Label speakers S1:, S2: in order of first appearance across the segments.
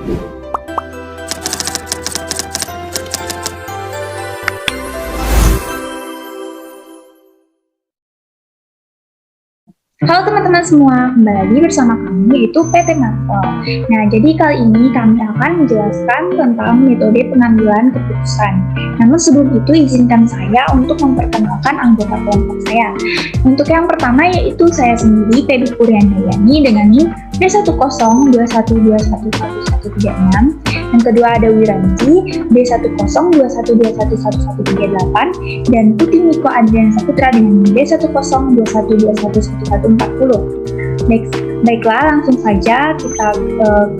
S1: Halo teman-teman semua, kembali lagi bersama kami yaitu PT Marvel. Nah, jadi kali ini kami akan menjelaskan tentang metode pengambilan keputusan. Namun sebelum itu izinkan saya untuk memperkenalkan anggota kelompok saya. Untuk yang pertama yaitu saya sendiri, Feby Puryandayani dengan NIM B1021211136. Yang kedua ada Wiranti B1021211138 dan Putih Miko Adrian Saputra dengan B1021211140. Baiklah, langsung saja kita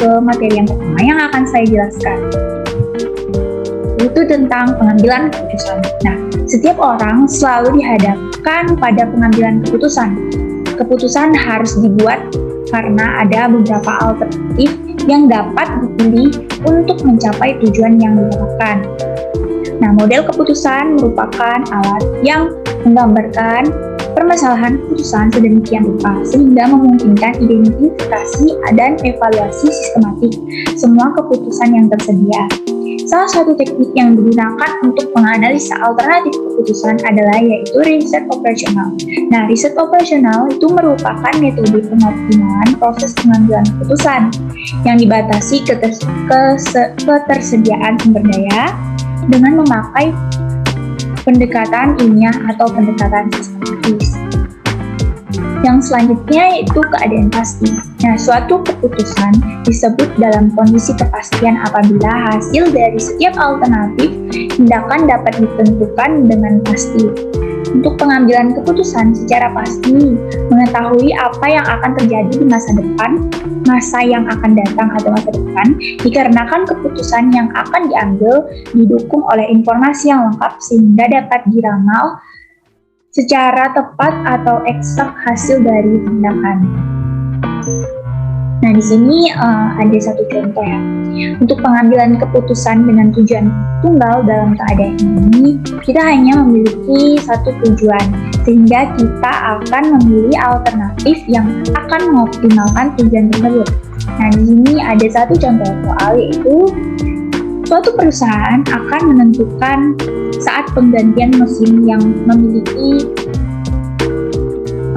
S1: ke materi yang pertama yang akan saya jelaskan, yaitu tentang pengambilan keputusan. Nah, setiap orang selalu dihadapkan pada pengambilan keputusan. Keputusan harus dibuat karena ada beberapa alternatif yang dapat dipilih untuk mencapai tujuan yang diharapkan. Nah, model keputusan merupakan alat yang menggambarkan permasalahan keputusan sedemikian rupa sehingga memungkinkan identifikasi dan evaluasi sistematik semua keputusan yang tersedia. Salah satu teknik yang digunakan untuk menganalisa alternatif keputusan adalah yaitu riset operasional. Nah, riset operasional itu merupakan metode pengoptimalan proses pengambilan keputusan yang dibatasi ketersediaan sumber daya dengan memakai pendekatan ilmiah atau pendekatan sistematis. Yang selanjutnya yaitu keadaan pasti. Nah, suatu keputusan disebut dalam kondisi kepastian apabila hasil dari setiap alternatif tindakan dapat ditentukan dengan pasti. Untuk pengambilan keputusan secara pasti, mengetahui apa yang akan terjadi di masa depan, masa yang akan datang atau masa depan, dikarenakan keputusan yang akan diambil didukung oleh informasi yang lengkap sehingga dapat diramal secara tepat atau eksak hasil dari tindakan. Nah, di sini ada satu contoh ya. Untuk pengambilan keputusan dengan tujuan tunggal dalam keadaan ini, kita hanya memiliki satu tujuan, sehingga kita akan memilih alternatif yang akan mengoptimalkan tujuan tersebut. Nah, di sini ada satu contoh soal, yaitu suatu perusahaan akan menentukan saat penggantian mesin yang memiliki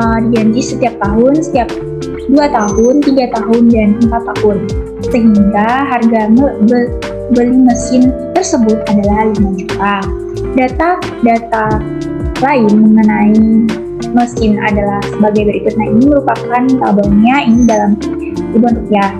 S1: diganti setiap tahun, setiap 2 tahun, 3 tahun, dan 4 tahun. Sehingga harga beli mesin tersebut adalah 5 juta. Data lain mengenai mesin adalah sebagai berikut. Nah, ini merupakan tabelnya ini dalam ribuan rupiah.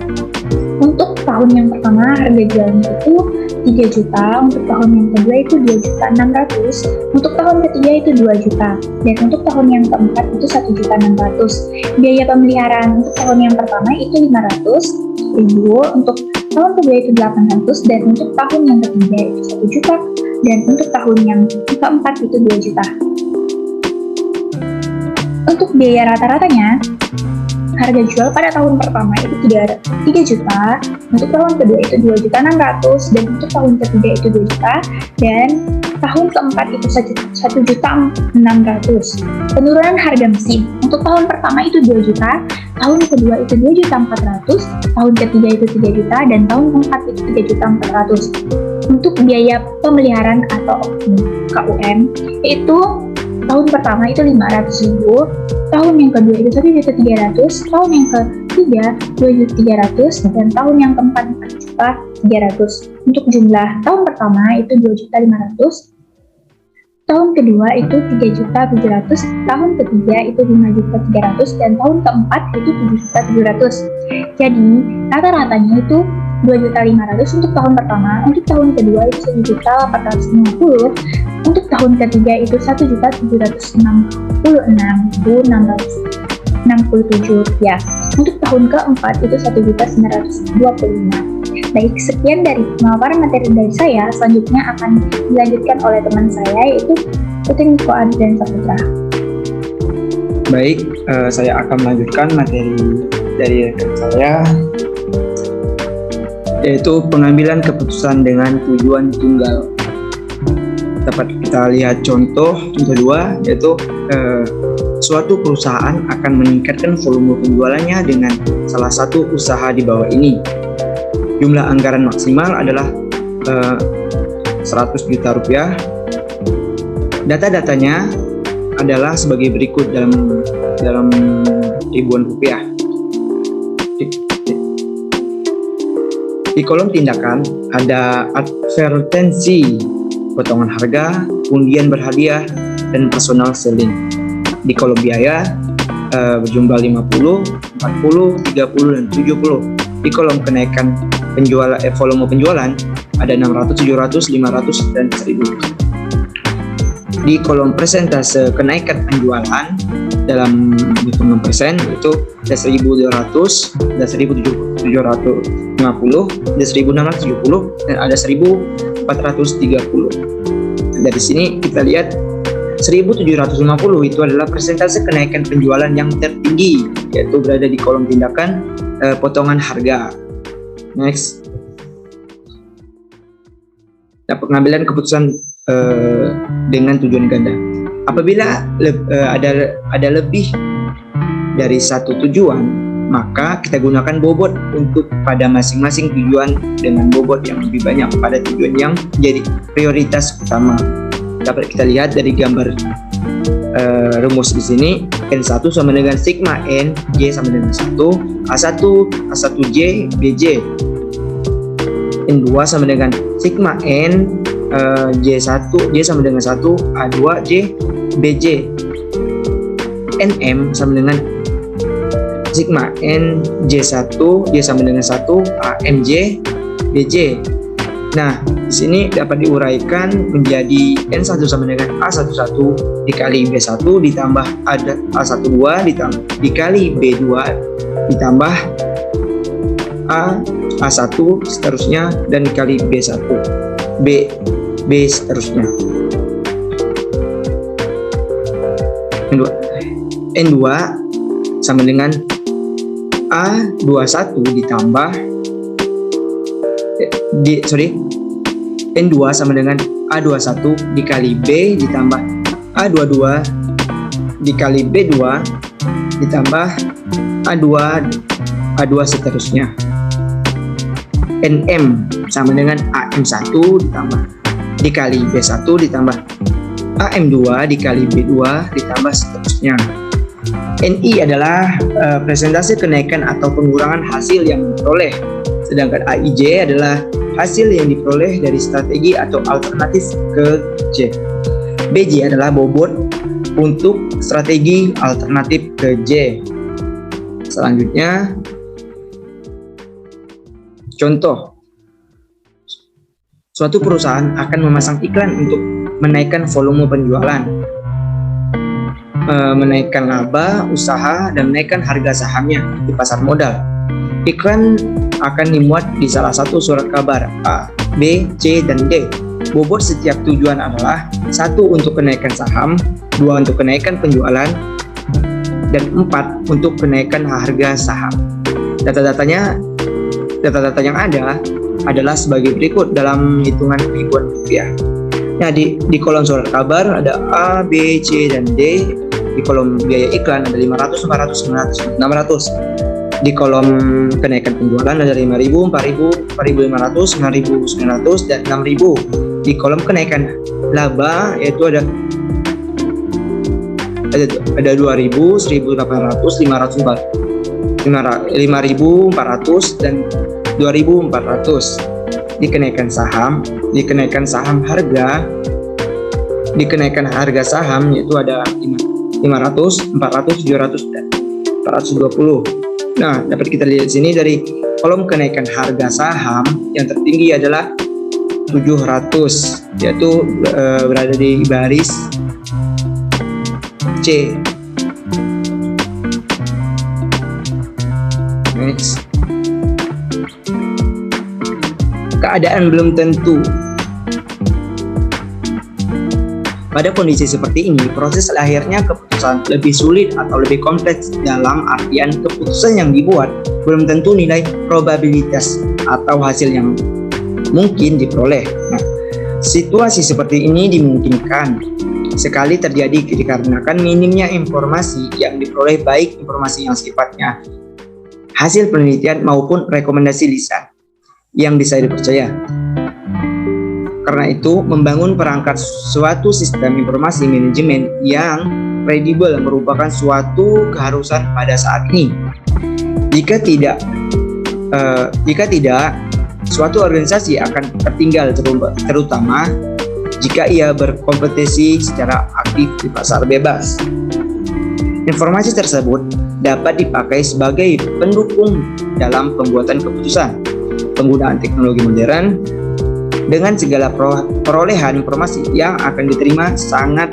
S1: Untuk tahun yang pertama harga jualnya itu 3 juta, untuk tahun yang kedua itu 2.600.000, untuk tahun ketiga itu 2 juta, dan untuk tahun yang keempat itu 1.600.000. Biaya pemeliharaan untuk tahun yang pertama itu 500.000, untuk tahun kedua itu 800, dan untuk tahun yang ketiga itu 1 juta, dan untuk tahun yang keempat itu 2 juta. Untuk biaya rata-ratanya, harga jual pada tahun pertama itu 3 juta, untuk tahun kedua itu 2.600.000, dan untuk tahun ketiga itu 2 juta, dan tahun keempat itu 1.600.000. Penurunan harga mesin untuk tahun pertama itu 2 juta, tahun kedua itu 2.400.000, tahun ketiga itu 3 juta, dan tahun keempat itu 3.400.000. Untuk biaya pemeliharaan atau KUM yaitu tahun pertama itu 500.000, tahun yang kedua itu 1.300.000, tahun yang ketiga 2.300.000, dan tahun yang keempat 4.300.000. Untuk jumlah tahun pertama itu 2.500.000, tahun kedua itu 3.700.000, tahun ketiga itu 5.300.000, dan tahun keempat itu 7.700.000. Jadi rata-ratanya itu 2.500.000 untuk tahun pertama, untuk tahun kedua itu 1.850.000, untuk tahun ketiga itu 1.766.667 rupiah, untuk tahun keempat itu 1.925. Baik, sekian dari pemaparan materi dari saya. Selanjutnya akan dilanjutkan oleh teman saya yaitu Putih Miko Adrian Saputra.
S2: Baik, saya akan melanjutkan materi dari rekan saya, yaitu pengambilan keputusan dengan tujuan tunggal. Dapat kita lihat contoh 2, yaitu suatu perusahaan akan meningkatkan volume penjualannya dengan salah satu usaha di bawah ini. Jumlah anggaran maksimal adalah 100 juta rupiah. Data-datanya adalah sebagai berikut dalam ribuan rupiah. Di kolom tindakan ada advertensi, potongan harga, undian berhadiah, dan personal selling. Di kolom biaya berjumlah 50, 40, 30, dan 70. Di kolom kenaikan volume penjualan ada 600, 700, 500, dan 1000. Di kolom persentase kenaikan penjualan dalam hitungan persen itu ada 1.200, ada 1.750, ada 1.670, dan ada 1.430. Dari sini kita lihat 1.750 itu adalah persentase kenaikan penjualan yang tertinggi, yaitu berada di kolom tindakan potongan harga. Next. Nah, pengambilan keputusan dengan tujuan ganda. Apabila ada lebih dari satu tujuan, maka kita gunakan bobot untuk pada masing-masing tujuan dengan bobot yang lebih banyak pada tujuan yang jadi prioritas utama. Dapat kita lihat dari gambar rumus di sini. N1 sama dengan sigma N, J sama dengan 1, A1, A1J, BJ. N2 sama dengan sigma N, J1, J sama dengan 1, A2, J, BJ. NM sama dengan sigma N, J1, J sama dengan 1, AMJ, BJ. Nah, di sini dapat diuraikan menjadi N1 sama dengan A11 dikali B1 ditambah A12 dikali B2 ditambah A1 seterusnya dan dikali B1 B seterusnya. N2 sama dengan A21 ditambah N2 sama dengan A21 dikali B ditambah A22 dikali B2 ditambah A2 seterusnya. NM sama dengan AM1 ditambah dikali B1 ditambah AM2 dikali B2 ditambah seterusnya. NI adalah presentase kenaikan atau pengurangan hasil yang diperoleh, sedangkan AIJ adalah hasil yang diperoleh dari strategi atau alternatif ke J. BJ adalah bobot untuk strategi alternatif ke J. Selanjutnya, contoh. Suatu perusahaan akan memasang iklan untuk menaikkan volume penjualan, menaikkan laba usaha, dan menaikkan harga sahamnya di pasar modal. Iklan akan dimuat di salah satu surat kabar A, B, C, dan D. Bobot setiap tujuan adalah 1 untuk kenaikan saham, 2 untuk kenaikan penjualan, dan 4 untuk kenaikan harga saham. Data-data yang ada adalah sebagai berikut dalam hitungan ribuan rupiah. Nah, di kolom surat kabar ada A, B, C, dan D. Di kolom biaya iklan ada 500, 400, 900, 600. Di kolom kenaikan penjualan ada 5.000, 4.000, 4.500, 9.900, dan 6.000. Di kolom kenaikan laba yaitu ada 2.000, 1.800, 500, 5.400, dan 2.400. Di kenaikan harga saham yaitu ada 500, 400, 700, dan 420. Nah, dapat kita lihat di sini dari kolom kenaikan harga saham yang tertinggi adalah 700, yaitu berada di baris C. Next. Keadaan belum tentu. Pada kondisi seperti ini, proses lahirnya keputusan lebih sulit atau lebih kompleks, dalam artian keputusan yang dibuat belum tentu nilai probabilitas atau hasil yang mungkin diperoleh. Nah, situasi seperti ini dimungkinkan sekali terjadi dikarenakan minimnya informasi yang diperoleh, baik informasi yang sifatnya hasil penelitian maupun rekomendasi lisan. yang bisa dipercaya. Karena itu, membangun perangkat suatu sistem informasi manajemen yang kredibel merupakan suatu keharusan pada saat ini. Jika tidak, suatu organisasi akan tertinggal, terutama jika ia berkompetisi secara aktif di pasar bebas. Informasi tersebut dapat dipakai sebagai pendukung dalam pembuatan keputusan. Penggunaan teknologi modern dengan segala perolehan informasi yang akan diterima sangat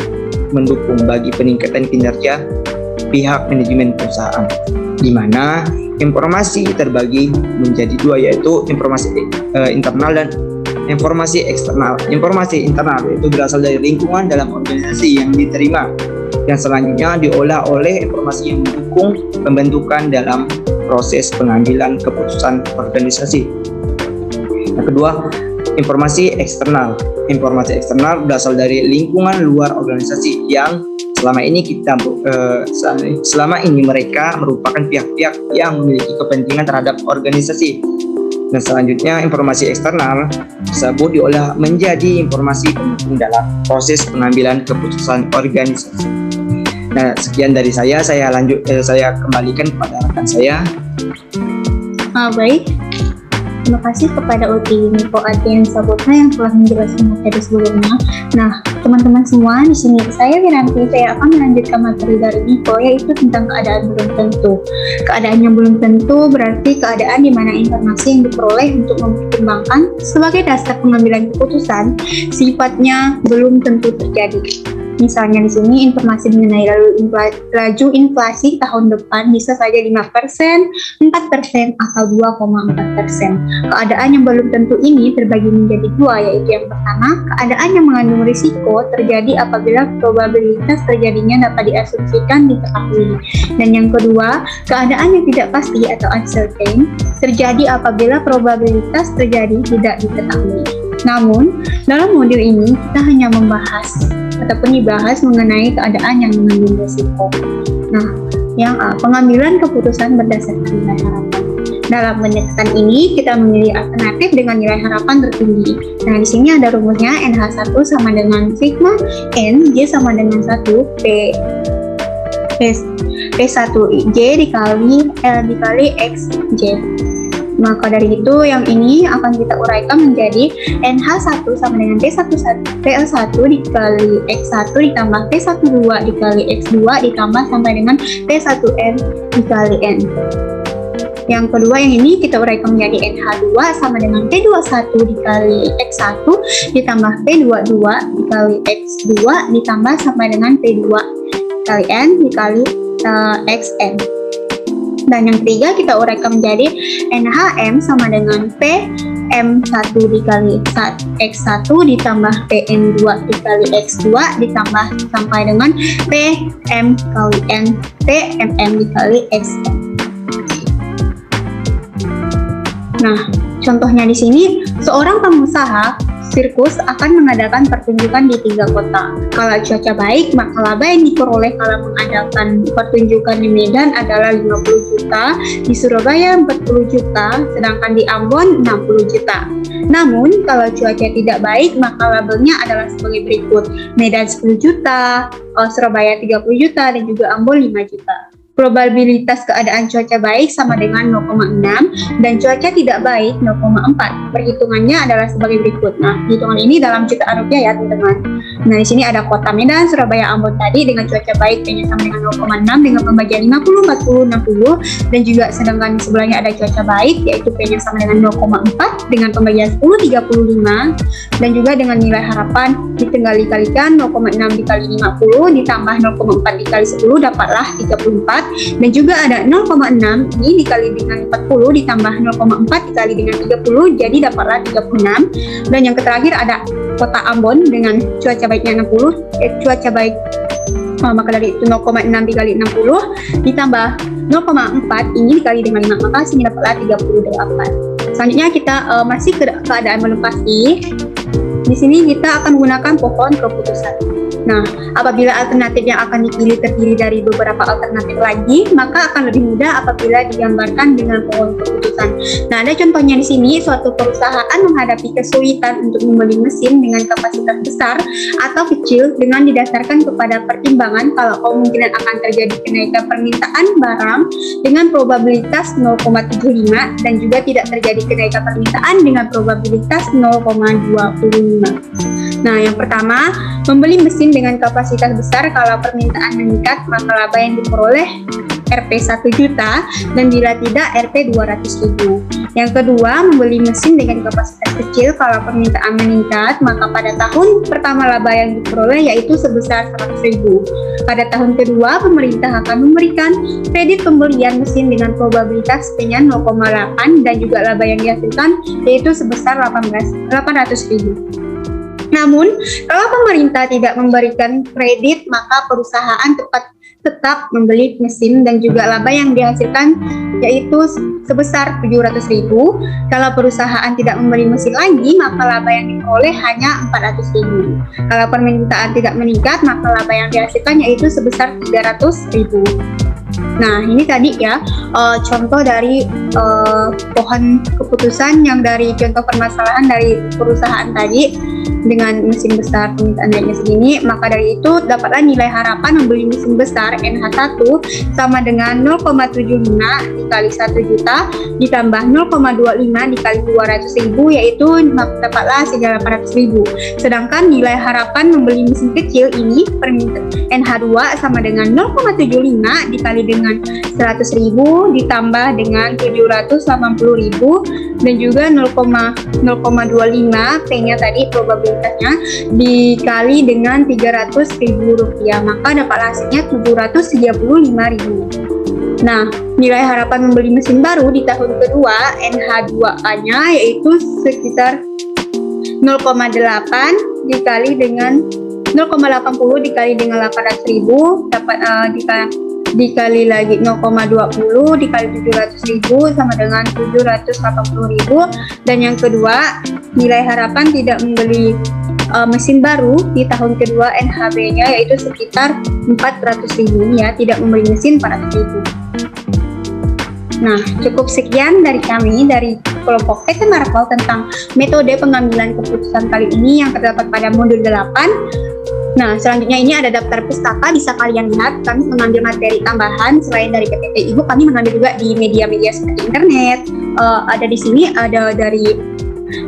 S2: mendukung bagi peningkatan kinerja pihak manajemen perusahaan, di mana informasi terbagi menjadi dua, yaitu informasi internal dan informasi eksternal. Informasi internal itu berasal dari lingkungan dalam organisasi yang diterima, dan selanjutnya diolah oleh informasi yang mendukung pembentukan dalam proses pengambilan keputusan organisasi. Yang kedua, informasi eksternal. Informasi eksternal berasal dari lingkungan luar organisasi yang selama ini mereka merupakan pihak-pihak yang memiliki kepentingan terhadap organisasi. Dan selanjutnya, informasi eksternal tersebut diolah menjadi informasi pendukung dalam proses pengambilan keputusan organisasi. Nah, sekian dari saya kembalikan kepada rekan saya.
S1: Baik. Terima kasih kepada Uti Niko Adrian Saputra yang telah menjelaskan materi sebelumnya. Nah, teman-teman semua, di sini saya Wiranti, saya akan melanjutkan materi dari Niko, yaitu tentang keadaan belum tentu. Keadaan yang belum tentu berarti keadaan di mana informasi yang diperoleh untuk mempertimbangkan sebagai dasar pengambilan keputusan sifatnya belum tentu terjadi. Misalnya di sini informasi mengenai laju inflasi tahun depan bisa saja 5%, 4%, atau 2,4%. Keadaan yang belum tentu ini terbagi menjadi dua, yaitu yang pertama, keadaan yang mengandung risiko terjadi apabila probabilitas terjadinya dapat diasumsikan diketahui. Dan yang kedua, keadaan yang tidak pasti atau uncertain terjadi apabila probabilitas terjadi tidak diketahui. Namun, dalam modul ini kita hanya membahas mengenai keadaan yang mengandung risiko. Nah, yang A, pengambilan keputusan berdasarkan nilai harapan. Dalam pendekatan ini, kita memilih alternatif dengan nilai harapan tertinggi. Nah, di sini ada rumusnya NH1 sama dengan sigma N, J sama dengan 1 P1J dikali L dikali XJ. Maka dari itu, yang ini akan kita uraikan menjadi NH1 sama dengan PL1 dikali X1 ditambah P12 dikali X2 ditambah sampai dengan P1N dikali N. Yang kedua, yang ini kita uraikan menjadi NH2 sama dengan P21 dikali X1 ditambah P22 dikali X2 ditambah sampai dengan P2 kali N dikali XN. Dan yang ketiga kita uraikan menjadi NHM sama dengan PM1 dikali X1 ditambah PM2 dikali X2 ditambah sampai dengan PM kali N PMM dikali XN. Nah, contohnya di sini, seorang pengusaha sirkus akan mengadakan pertunjukan di 3 kota. Kalau cuaca baik, maka laba yang diperoleh kalau mengadakan pertunjukan di Medan adalah 50 juta, di Surabaya 40 juta, sedangkan di Ambon 60 juta. Namun, kalau cuaca tidak baik, maka labelnya adalah sebagai berikut. Medan 10 juta, Surabaya 30 juta, dan juga Ambon 5 juta. Probabilitas keadaan cuaca baik sama dengan 0,6 dan cuaca tidak baik 0,4. Perhitungannya adalah sebagai berikut. Nah, hitungan ini dalam jutaan rupiah ya, teman-teman. Nah, di sini ada kota Medan, Surabaya, Ambon tadi dengan cuaca baik P-nya sama dengan 0,6 dengan pembagian 50, 40, 60, dan juga sedangkan di sebelahnya ada cuaca baik yaitu P-nya sama dengan 0,4 dengan pembagian 10, 35, dan juga dengan nilai harapan dikalikan 0,6 dikali 50 ditambah 0,4 dikali 10 dapatlah 34. Dan juga ada 0,6 ini dikali dengan 40 ditambah 0,4 dikali dengan 30 jadi dapatlah 36. Dan yang terakhir ada kota Ambon dengan cuaca baiknya 60 cuaca baik maka dari itu 0,6 dikali 60 ditambah 0,4 ini dikali dengan 5 maka sini dapatlah 38. Selanjutnya kita masih keadaan belum pasti. Di sini kita akan menggunakan pohon keputusan.
S3: Nah, apabila alternatif yang akan dipilih terdiri dari beberapa alternatif lagi, maka akan lebih mudah apabila digambarkan dengan pohon keputusan. Nah, ada contohnya di sini, suatu perusahaan menghadapi kesulitan untuk membeli mesin dengan kapasitas besar atau kecil dengan didasarkan kepada pertimbangan kalau kemungkinan akan terjadi kenaikan permintaan barang dengan probabilitas 0,75 dan juga tidak terjadi kenaikan permintaan dengan probabilitas 0,25. Nah, yang pertama, membeli mesin dengan kapasitas besar kalau permintaan meningkat, maka laba yang diperoleh Rp 1 juta dan bila tidak Rp 200.000. Yang kedua, membeli mesin dengan kapasitas kecil kalau permintaan meningkat, maka pada tahun pertama laba yang diperoleh yaitu sebesar 100.000. Pada tahun kedua, pemerintah akan memberikan kredit pembelian mesin dengan probabilitas P-nya 0,8 dan juga laba yang dihasilkan yaitu sebesar 800.000. Namun, kalau pemerintah tidak memberikan kredit, maka perusahaan tetap membeli mesin dan juga laba yang dihasilkan yaitu sebesar 700.000. Kalau perusahaan tidak membeli mesin lagi, maka laba yang diperoleh hanya 400.000. Kalau permintaan tidak meningkat, maka laba yang dihasilkan yaitu sebesar 300.000. Nah, ini tadi ya contoh dari pohon keputusan yang dari contoh permasalahan dari perusahaan tadi dengan mesin besar permintaan naiknya segini, maka dari itu dapatlah nilai harapan membeli mesin besar NH1 sama dengan 0,75 dikali 1 juta ditambah 0,25 dikali 200.000 yaitu dapatlah hasilnya 800.000. Sedangkan nilai harapan membeli mesin kecil ini permintaan NH2 sama dengan 0,75 dikali dengan 100.000 ditambah dengan 780.000 dan juga 0,25 P-nya tadi probabilitasnya dikali dengan 300.000 rupiah, maka dapat hasilnya 735.000. Nah, nilai harapan membeli mesin baru di tahun kedua NH2A-nya yaitu sekitar 0,8 dikali dengan 0,80 dikali dengan 800.000 dapat dikali lagi 0,20 dikali 700.000 sama dengan 780.000. Dan yang kedua, nilai harapan tidak membeli mesin baru di tahun kedua NHB-nya yaitu sekitar 400.000 ya, tidak membeli mesin 400.000. Nah, cukup sekian dari kami dari kelompok PT Marvel tentang metode pengambilan keputusan kali ini yang terdapat pada modul 8. Nah, selanjutnya ini ada daftar pustaka, bisa kalian lihat. Kami mengambil materi tambahan selain dari PPT Ibu, kami mengambil juga di media-media seperti internet. Ada di sini ada dari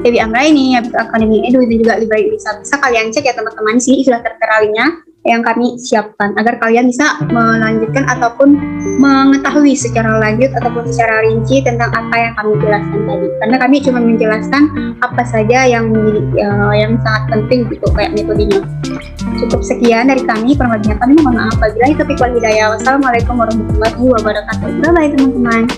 S3: Dewi Anggraini, Akademi Edu dan juga Library Bisa kalian cek ya teman-teman. Di sini sudah tertera linknya yang kami siapkan agar kalian bisa melanjutkan ataupun mengetahui secara lanjut ataupun secara rinci tentang apa yang kami jelaskan tadi. Karena kami cuma menjelaskan apa saja yang sangat penting gitu kayak metodenya. Cukup sekian dari kami. Permohonan kami mohon maaf apabila itu wal hidayah. Wassalamualaikum warahmatullahi wabarakatuh. Bye bye teman-teman.